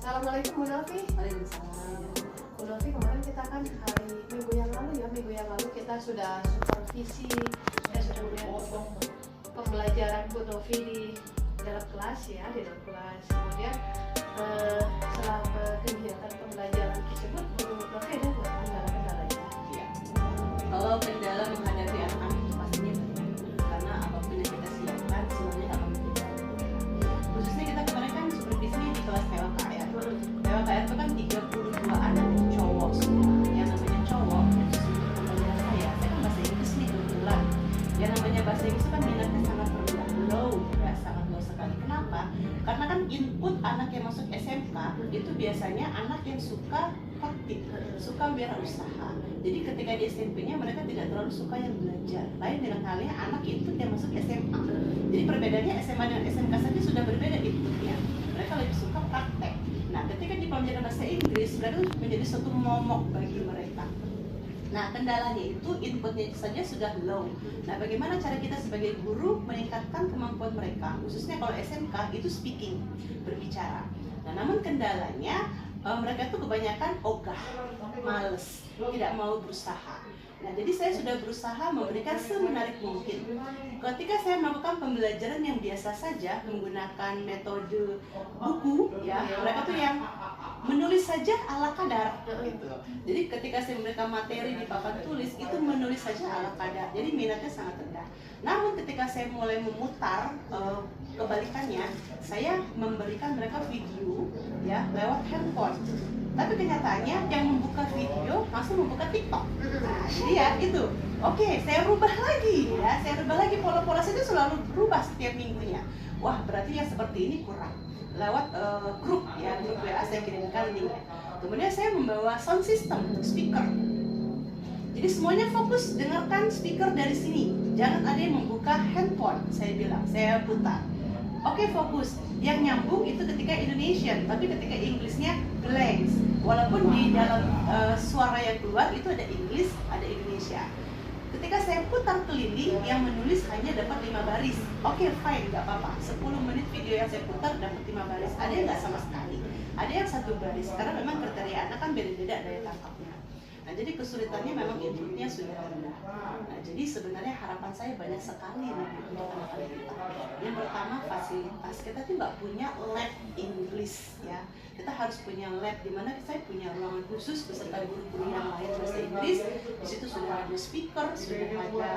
Assalamualaikum Bu Novi. Waalaikumsalam. Bu Novi, kemarin kita kan minggu yang lalu kita sudah supervisi dan sudah melihat pembelajaran Bu Novi di dalam kelas ya, di dalam kelas. Kemudian selama kegiatan pembelajaran tersebut Bu Novi ada nggak kendala-kendalanya? Ya. Kalau kendala menghadapi anak itu pastinya banyak, karena apapun yang kita siapkan semuanya akan berbeda. Khususnya kita kemarin kan supervisi di kelas TWKR. TWKR itu kan 32 anak cowok semua. Yang namanya cowok itu seluruh pembelajaran saya kan bahasa Inggris nih kebetulan. Yang namanya bahasa Inggris itu kan minatnya sangat rendah, low, ya sangat low sekali. Kenapa? Karena kan input anak yang masuk SMK itu biasanya anak yang suka praktik, suka wirausaha. Jadi ketika di SMP-nya mereka tidak terlalu suka yang belajar. Lain dengan halnya anak input yang masuk SMA. Jadi perbedaannya SMA dengan SMK saja sudah berbeda inputnya. Mereka lebih suka praktek. Nah, ketika di pembelajaran bahasa Inggris, mereka menjadi suatu momok bagi mereka. Nah, kendalanya itu inputnya saja sudah low. Nah, bagaimana cara kita sebagai guru meningkatkan kemampuan mereka, khususnya kalau SMK itu speaking, berbicara. Nah, namun kendalanya mereka itu kebanyakan ogah, males, tidak mau berusaha. Nah, jadi saya sudah berusaha memberikan semenarik mungkin. Ketika saya melakukan pembelajaran yang biasa saja menggunakan metode buku, ya, mereka tuh yang menulis saja ala kadar, gitu. Jadi ketika saya memberikan materi di papan tulis itu menulis saja ala kadar. Jadi minatnya sangat rendah. Namun ketika saya mulai memutar kebalikannya, saya memberikan mereka video, ya, lewat handphone. Tapi kenyataannya yang membuka video langsung membuka TikTok. Nah, jadi ya itu. Oke, saya rubah lagi ya. Saya rubah lagi pola-pola saya itu selalu berubah setiap minggunya. Wah, berarti yang seperti ini kurang. Lewat grup ya, grup WA saya kirimkan linknya. Kemudian saya membawa sound system, speaker. Jadi semuanya fokus dengarkan speaker dari sini. Jangan ada yang membuka handphone, saya bilang. Saya putar. Oke, fokus. Yang nyambung itu ketika Indonesian, tapi ketika Inggrisnya blanks. Walaupun di dalam suara yang keluar itu ada Inggris, ada Indonesia. Ketika saya putar keliling, yang menulis hanya dapat 5 baris. Oke, fine, nggak apa-apa. 10 menit video yang saya putar dapat 5 baris. Ada yang nggak sama sekali. Ada yang 1 baris. Karena memang kriteria anak kan beda-beda daya tangkapnya. Nah, jadi kesulitannya memang inputnya sudah rendah. Nah, jadi sebenarnya harapan saya banyak sekali nih untuk anak-anak kita. Yang pertama, fasilitas. Kita tuh nggak punya lab Inggris, ya. Kita harus punya lab di mana saya punya ruangan khusus beserta guru-guru yang lain bahasa Inggris. Di situ sudah ada speaker, sudah ada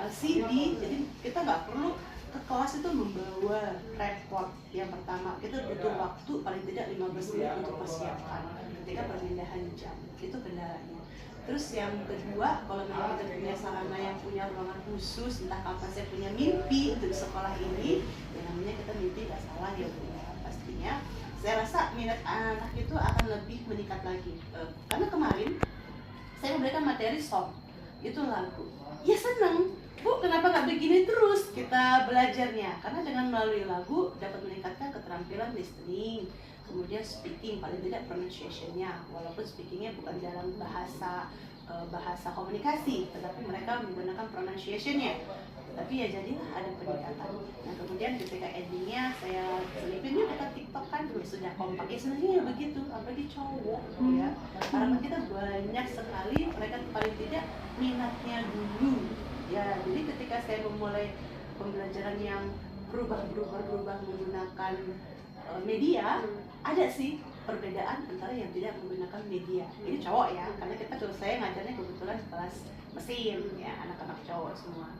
LCD. Jadi kita nggak perlu ke kelas itu membawa repot. Yang pertama, kita butuh waktu paling tidak 15 menit untuk persiapan ketika perpindahan jam. Itu kendalanya. Terus yang kedua, kalau memang kita punya sarana yang punya ruangan khusus, entah kapan saya punya mimpi untuk sekolah ini, ya namanya kita mimpi gak salah ya Bu ya. Pastinya saya rasa minat anak itu akan lebih meningkat lagi. Karena kemarin saya memberikan materi song, itu lagu. Ya seneng, Bu, kenapa nggak begini terus kita belajarnya? Karena dengan melalui lagu dapat meningkatkan keterampilan listening, kemudian speaking, paling tidak pronunciation-nya, walaupun speaking-nya bukan dalam bahasa komunikasi, tetapi mereka menggunakan pronunciation-nya. Tapi ya jadilah ada peningkatan. Nah, kemudian ketika endingnya saya selipin yuk kita TikTok kan sudah kompak. Ya sebenarnya ya begitu, apalagi cowok ya. Harapan kita banyak sekali mereka paling tidak minatnya dulu. Ya, jadi ketika saya memulai pembelajaran yang berubah menggunakan media, ada sih perbedaan antara yang tidak menggunakan media. Ini cowok ya, karena saya ngajarnya kebetulan kelas mesin ya, anak-anak cowok semua.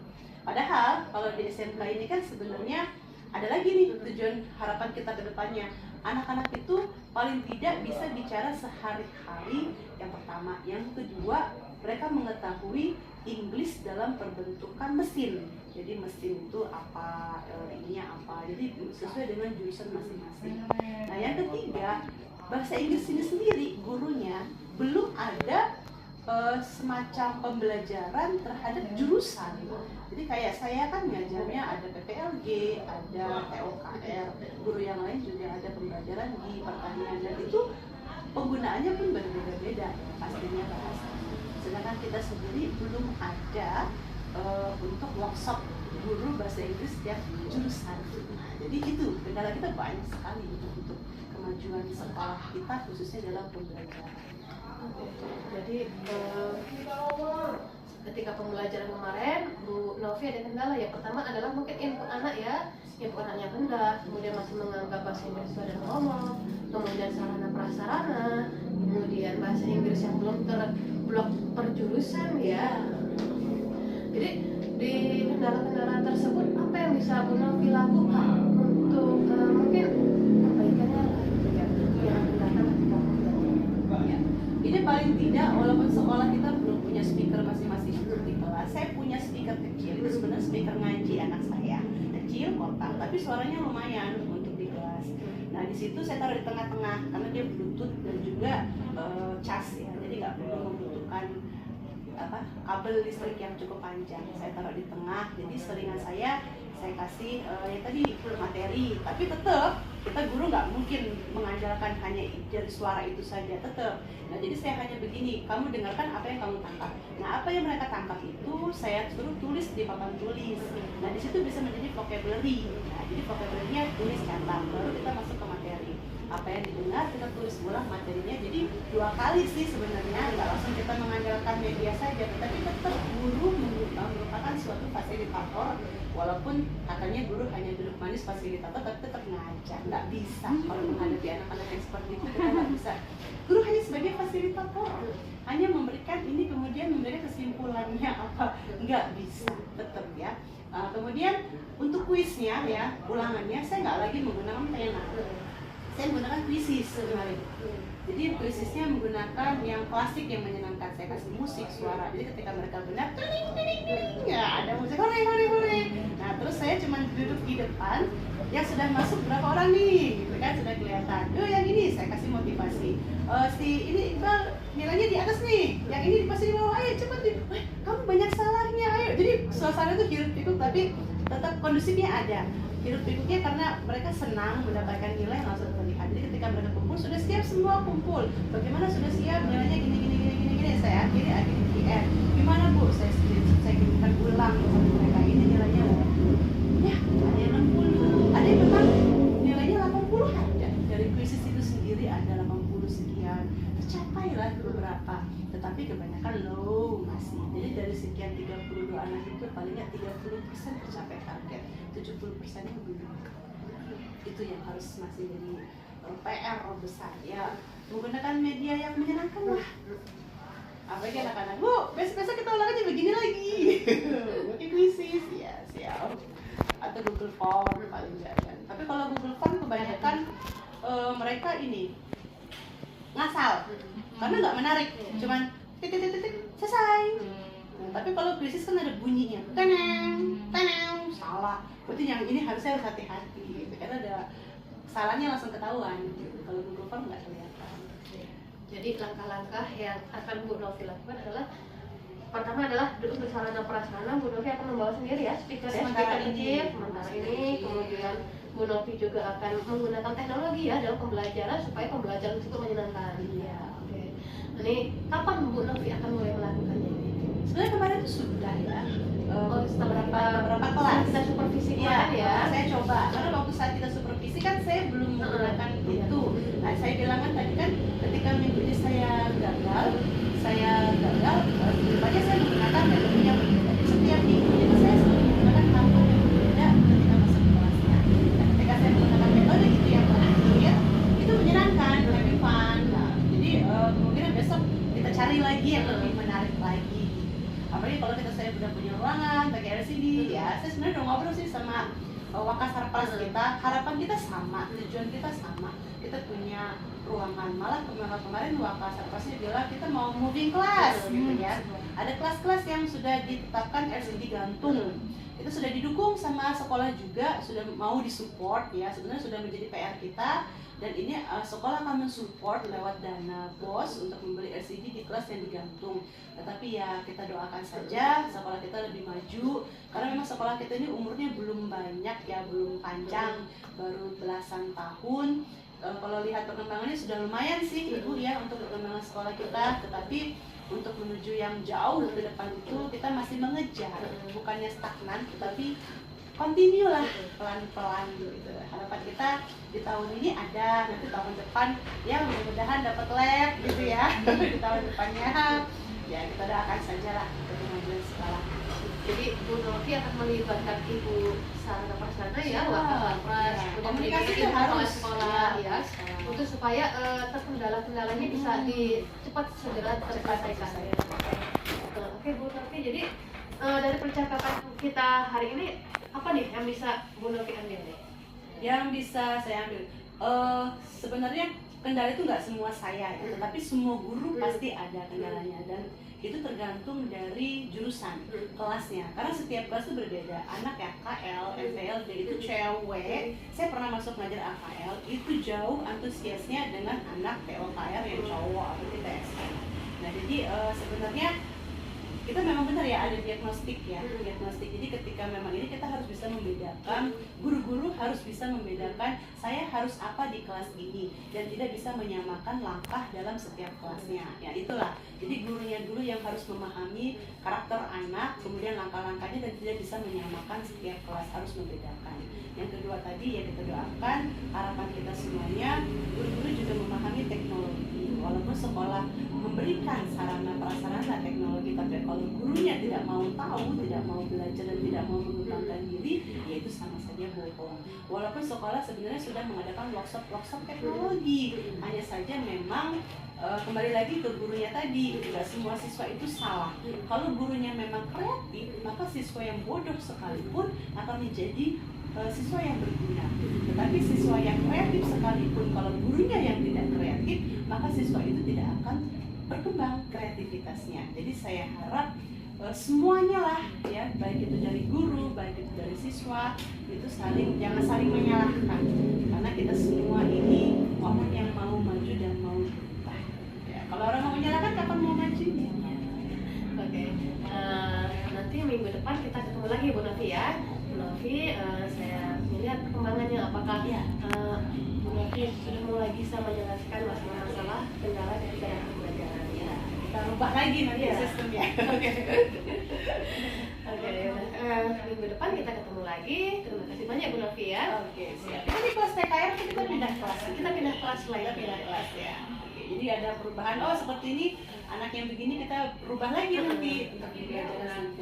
Padahal kalau di SMK ini kan sebenarnya ada lagi nih tujuan harapan kita ke depannya. Anak-anak itu paling tidak bisa bicara sehari-hari, yang pertama. Yang kedua, mereka mengetahui Inggris dalam perbentukan mesin. Jadi mesin itu apa, ininya apa. Jadi sesuai dengan jurusan masing-masing. Nah, yang ketiga, bahasa Inggris ini sendiri gurunya belum ada semacam pembelajaran terhadap jurusan. Jadi kayak saya kan ngajarnya ada PPLG, ada TOKR, guru yang lain juga ada pembelajaran di pertanian, dan itu penggunaannya pun berbeda-beda pastinya bahasa. Sedangkan kita sendiri belum ada untuk workshop guru bahasa Inggris setiap jurusan. Nah, jadi itu kendala kita banyak sekali untuk kemajuan sekolah kita khususnya dalam pembelajaran. Jadi ketika pembelajaran kemarin Bu Novi ada kendala. Yang pertama adalah mungkin input anak ya, input anaknya rendah, kemudian masih menganggap bahasa Inggris itu adalah ngomong, kemudian sarana prasarana, kemudian bahasa Inggris yang belum terblok per jurusan ya. Jadi di kendala-kendala tersebut apa yang bisa Bu Novi lakukan untuk mungkin perbaikannya lah gitu ya, yang datang ketika pembelajaran. Ya. Ini paling tidak walaupun sekolah kita belum punya speaker masing-masing di kelas, saya punya speaker kecil. Itu sebenarnya speaker ngaji anak saya, kecil kotak, tapi suaranya lumayan untuk di kelas. Nah di situ saya taruh di tengah-tengah karena dia bluetooth dan juga cas ya, jadi nggak perlu membutuhkan kabel listrik yang cukup panjang. Saya taruh di tengah, jadi selingan saya kasih ya tadi materi, tapi tetap kita guru nggak mungkin mengandalkan hanya dari suara itu saja tetap. Nah jadi saya hanya begini, kamu dengarkan apa yang kamu tangkap. Nah apa yang mereka tangkap itu saya suruh tulis di papan tulis. Nah di situ bisa menjadi vocabulary. Nah jadi vocabulary-nya tulis catat, baru kita masuk ke materi. Apa yang didengar kita tulis ulang materinya. Jadi 2 kali sih sebenarnya, nggak langsung kita mengandalkan media saja, tetapi tetap guru merupakan suatu fasilitator. Walaupun katanya guru hanya duduk manis fasilitator, tapi tetap ngajar. Nggak bisa kalau menghadapi anak-anak yang seperti itu, kita nggak bisa. Guru hanya sebagai fasilitator, hanya memberikan ini kemudian memberikan kesimpulannya apa, nggak bisa tetap ya. Kemudian untuk kuisnya ya, ulangannya saya nggak lagi menggunakan pena, saya menggunakan quizzes kemarin. Jadi quizesnya menggunakan yang klasik yang menyenangkan. Saya kasih musik, suara. Jadi ketika mereka benar, ya ada musik, hore. Nah terus saya cuma duduk di depan. Yang sudah masuk berapa orang nih? Gitu kan sudah kelihatan. Yang ini saya kasih motivasi. Si ini Iqbal nilainya di atas nih. Yang ini pasti di bawah. Ayo cepat deh. Kamu banyak salahnya. Ayo. Jadi suasana itu hiruk pikuk tapi tetap kondusifnya ada. Hiruk pikuknya karena mereka senang mendapatkan nilai yang langsung terlihat. Jadi ketika mereka kumpul sudah siap semua kumpul. Bagaimana sudah siap nilainya gini. Saya akhiri QR. Gimana Bu? Saya kirimkan ulang sama mereka. Ini nilainya ya ada yang 60, ada yang memang nilainya 80 ada. Dari kuisis itu sendiri ada 80 sekian. Tercapailah beberapa. Tetapi kebanyakan low masih. Jadi dari sekian 32 anak itu palingnya 30% tercapai target. 70%-nya belum. Itu yang harus masih jadi PR besar ya. Menggunakan media yang menyenangkan lah. Apalagi anak-anak, Bu, besok kita ulangannya begini lagi. Mungkin kuisis ya, siap. Atau Google Form paling jangan. Tapi kalau Google Form kebanyakan mereka ini ngasal karena nggak menarik, cuman titik selesai. Tapi kalau kuisis kan ada bunyinya, teneng, salah. Berarti yang ini harusnya harus hati-hati, gitu. Karena ada salahnya langsung ketahuan. Gitu. Kalau Google Form nggak kelihatan. Jadi langkah-langkah yang akan Bu Novi lakukan adalah pertama adalah untuk sarana prasarana Bu Novi akan membawa sendiri ya speaker Sementara kecil sementara ini. Kemudian Bu Novi juga akan menggunakan teknologi ya dalam pembelajaran supaya pembelajaran itu menyenangkan. Iya, oke. Ini kapan Bu Novi akan mulai melakukannya ini? Sebenarnya kemarin itu sudah ya. Setelah beberapa kelas kita supervisi kemarin ya. Saya coba karena waktu saat kita supervisi kan saya belum menggunakan itu. Nah, saya bilang kan tadi kan ketika minggu ini saya gagal aja saya menggunakan metode yang berbeda. Jadi setiap minggu itu saya selalu menggunakan tampang yang berbeda ketika masuk ke kelasnya. Dan ketika saya menggunakan metode itu yang terakhir itu menyenangkan, lebih fun. Nah, jadi kemungkinan besok kita cari lagi yang lebih menarik lagi. Apalagi kalau saya sudah punya ruangan pakai LCD ya, saya sebenarnya udah ngobrol sih sama Wakasarpras kita, harapan kita sama, tujuan kita sama, kita punya ruangan. Malah kemarin Wakasarprasnya bilang kita mau moving class gitu ya, ada kelas-kelas yang sudah ditetapkan LCD gantung, itu sudah didukung sama sekolah juga, sudah mau disupport ya, sebenarnya sudah menjadi PR kita. Dan ini sekolah akan mensupport lewat dana BOS untuk membeli LCD di kelas yang digantung. Tetapi ya kita doakan saja sekolah kita lebih maju. Karena memang sekolah kita ini umurnya belum banyak ya, belum panjang, baru belasan tahun. Kalau lihat perkembangannya sudah lumayan sih Ibu ya untuk perkembangan sekolah kita. Tetapi untuk menuju yang jauh ke depan itu kita masih mengejar, bukannya stagnan, tetapi continue lah, pelan-pelan gitu. Harapan kita di tahun ini ada, nanti tahun depan ya mudah-mudahan dapat lab gitu ya. Di tahun depannya ya kita doakan saja lah untuk kemajuan sekolah. Jadi Bu Novi akan melibatkan Ibu Sarana Prasana ya, Wakapres, komunikasi itu harus harus sekolah ya, untuk supaya terkendala-kendalanya bisa cepat segera terselesaikan. Oke Bu Novi, jadi dari percakapan kita hari ini apa nih yang bisa Bu Novi ambil nih? Yang bisa saya ambil, sebenarnya kendala itu nggak semua saya ya, tetapi semua guru pasti ada kendalanya, dan itu tergantung dari jurusan kelasnya, karena setiap kelas itu berbeda. Anak ya KL, FPLD itu cewek, saya pernah masuk ngajar AKL, itu jauh antusiasnya dengan anak POKR yang cowok atau TSK. Nah jadi sebenarnya kita memang benar ya ada diagnostik ya, diagnostik. Jadi ketika memang ini kita harus bisa membedakan, guru-guru harus bisa membedakan saya harus apa di kelas ini, dan tidak bisa menyamakan langkah dalam setiap kelasnya. Ya itulah. Jadi gurunya dulu yang harus memahami karakter anak, kemudian langkah-langkahnya, dan tidak bisa menyamakan setiap kelas, harus membedakan. Yang kedua tadi ya kita doakan, harapan kita semuanya guru-guru juga memahami teknologi. Walaupun sekolah memberikan sarana prasarana teknologi, tapi kalau gurunya tidak mau tahu, tidak mau belajar, dan tidak mau mengembangkan diri, ya itu sama saja bohong. Walaupun sekolah sebenarnya sudah mengadakan workshop teknologi, hanya saja memang kembali lagi ke gurunya tadi, tidak semua siswa itu salah. Kalau gurunya memang kreatif, maka siswa yang bodoh sekalipun akan menjadi siswa yang berguna. Tetapi siswa yang kreatif sekalipun, kalau gurunya yang tidak kreatif, maka siswa itu tidak akan berkembang kreativitasnya. Jadi saya harap semuanya lah ya, baik itu dari guru, baik itu dari siswa, itu jangan saling menyalahkan, karena kita semua ini orang yang mau maju dan mau berubah ya. Kalau orang mau menyalahkan, kapan mau maju? Oke. Nanti minggu depan kita ketemu lagi Bu Novi ya. Bu Novi, saya melihat perkembangannya, apakah Bu Novi sudah mulai bisa menjelaskan masalah-masalah kendala dari dalam pembelajaran ya. Kita rubah lagi nanti sistemnya. Oke, minggu depan kita ketemu lagi. Terima kasih banyak Bu Novi ya. Oke, siap. Kita di kelas TKR kita pindah kelas. Kita pindah kelas lain. Kita pindah kelas ya. Oke, jadi ada perubahan. Oh, seperti ini anak yang begini kita rubah lagi nanti untuk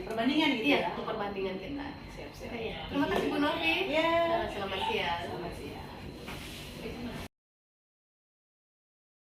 perbandingan gitu ya. Iya, untuk perbandingan kita. Siap-siap. Terima kasih Bu Novi. Ya. Selamat siang. Selamat siang.